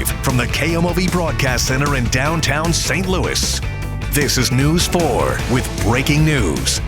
Live from the KMOV Broadcast Center in downtown St. Louis. This is News 4 with breaking news.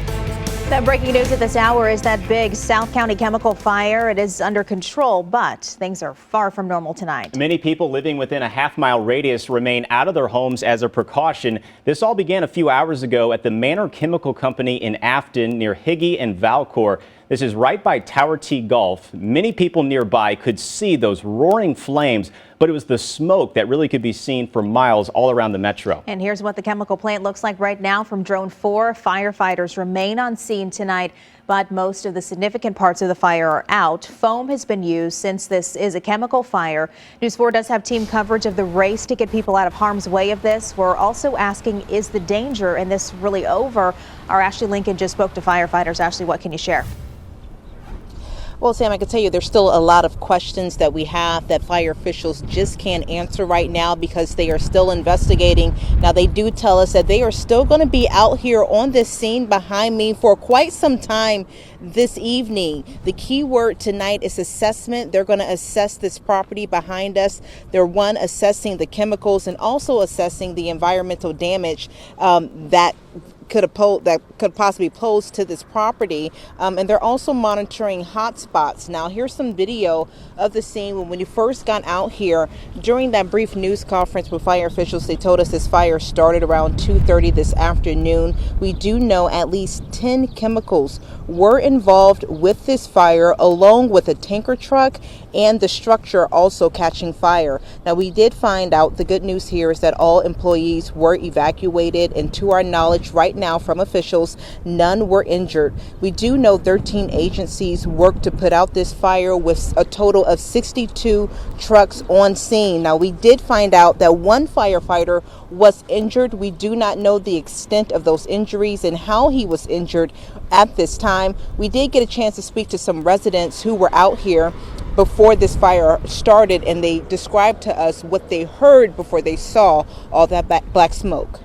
That breaking news at this hour is that big South County chemical fire. It is under control, but things are far from normal tonight. Many people living within a half-mile radius remain out of their homes as a precaution. This all began a few hours ago at the Manor Chemical Company in Afton near Higgy and Valcour. This is right by Tower T Gulf. Many people nearby could see those roaring flames, but it was the smoke that really could be seen for miles all around the metro. And here's what the chemical plant looks like right now from Drone 4. Firefighters remain on scene tonight, but most of the significant parts of the fire are out. Foam has been used since this is a chemical fire. News 4 does have team coverage of the race to get people out of harm's way of this. We're also asking, is the danger in this really over? Our Ashley Lincoln just spoke to firefighters. Ashley, what can you share? Well, Sam, I can tell you there's still a lot of questions that we have that fire officials just can't answer right now because they are still investigating. Now, they do tell us that they are still going to be out here on this scene behind me for quite some time this evening. The key word tonight is assessment. They're going to assess this property behind us. They're assessing the chemicals and also assessing the environmental damage that could possibly pose to this property, and they're also monitoring hot spots. Now, here's some video of the scene when you first got out here. During that brief news conference with fire officials, they told us this fire started around 2:30 this afternoon. We do know at least 10 chemicals were involved with this fire, along with a tanker truck and the structure also catching fire. Now, we did find out the good news here is that all employees were evacuated, and to our knowledge right now from officials, none were injured. We do know 13 agencies worked to put out this fire with a total of 62 trucks on scene. Now, we did find out that one firefighter was injured. We do not know the extent of those injuries and how he was injured at this time. We did get a chance to speak to some residents who were out here before this fire started, and they described to us what they heard before they saw all that black smoke.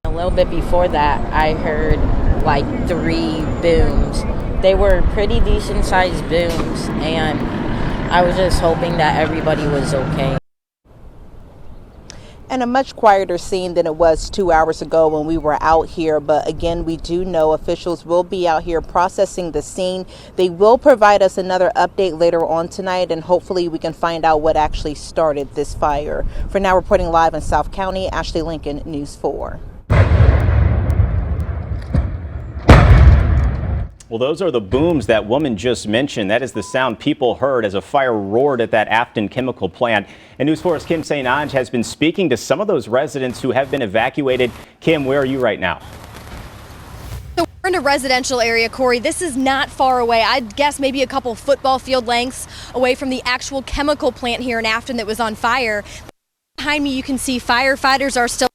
A little bit before that, I heard like 3 booms. They were pretty decent sized booms, and I was just hoping that everybody was okay. And a much quieter scene than it was 2 hours ago when we were out here. But again, we do know officials will be out here processing the scene. They will provide us another update later on tonight, and hopefully we can find out what actually started this fire. For now, reporting live in South County, Ashley Lincoln, News 4. Well, those are the booms that woman just mentioned. That is the sound people heard as a fire roared at that Afton chemical plant. And News 4's Kim St. Ange has been speaking to some of those residents who have been evacuated. Kim, where are you right now? So we're in a residential area, Corey. This is not far away. I'd guess maybe a couple football field lengths away from the actual chemical plant here in Afton that was on fire. Behind me, you can see firefighters are still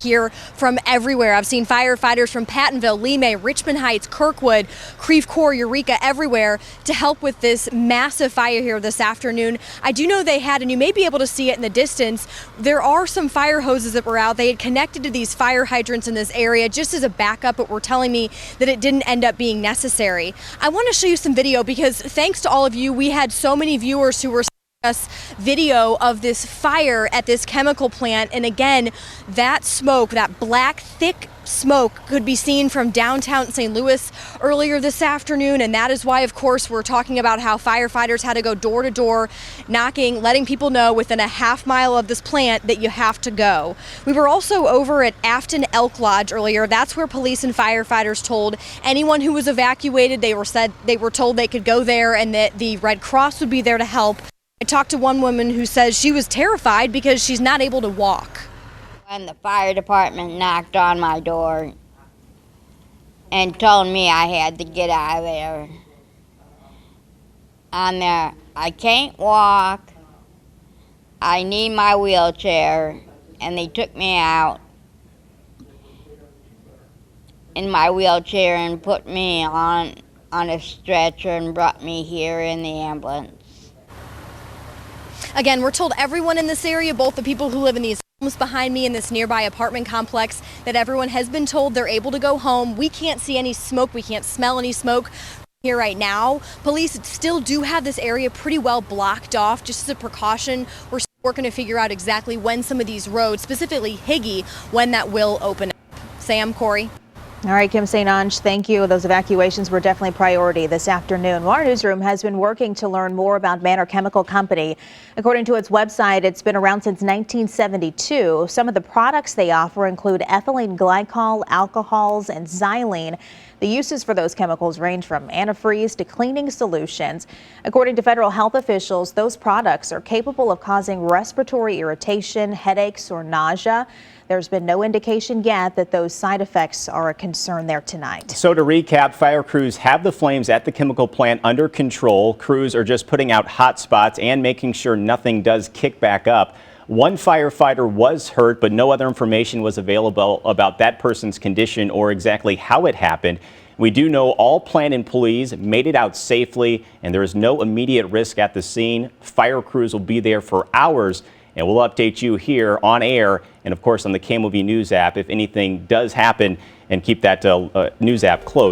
here from everywhere. I've seen firefighters from Pattonville, Lemay, Richmond Heights, Kirkwood, Creve Coeur, Eureka, everywhere to help with this massive fire here this afternoon. I do know they had, and you may be able to see it in the distance, there are some fire hoses that were out. They had connected to these fire hydrants in this area just as a backup, but were telling me that it didn't end up being necessary. I want to show you some video because thanks to all of you, we had so many viewers who were us video of this fire at this chemical plant, and again, that smoke, that black thick smoke, could be seen from downtown St. Louis earlier this afternoon, and that is why, of course, we're talking about how firefighters had to go door to door, knocking, letting people know within a half mile of this plant that you have to go. We were also over at Afton Elk Lodge earlier. That's where police and firefighters told anyone who was evacuated, they were told they could go there and that the Red Cross would be there to help. I talked to one woman who says she was terrified because she's not able to walk. When the fire department knocked on my door and told me I had to get out of there, I can't walk, I need my wheelchair, and they took me out in my wheelchair and put me on a stretcher and brought me here in the ambulance. Again, we're told everyone in this area, both the people who live in these homes behind me in this nearby apartment complex, that everyone has been told they're able to go home. We can't see any smoke. We can't smell any smoke here right now. Police still do have this area pretty well blocked off just as a precaution. We're Working to figure out exactly when some of these roads, specifically Higgy, when that will open up. Sam, Corey. All right, Kim St. Ange, thank you. Those evacuations were definitely priority this afternoon. Well, our newsroom has been working to learn more about Manor Chemical Company. According to its website, it's been around since 1972. Some of the products they offer include ethylene glycol, alcohols, and xylene. The uses for those chemicals range from antifreeze to cleaning solutions. According to federal health officials, those products are capable of causing respiratory irritation, headaches, or nausea. There's been no indication yet that those side effects are a concern there tonight. So to recap, fire crews have the flames at the chemical plant under control. Crews are just putting out hot spots and making sure nothing does kick back up. One firefighter was hurt, but no other information was available about that person's condition or exactly how it happened. We do know all plant employees made it out safely, and there is no immediate risk at the scene. Fire crews will be there for hours, and we'll update you here on air and, of course, on the KMOV News app if anything does happen, and keep that news app closed.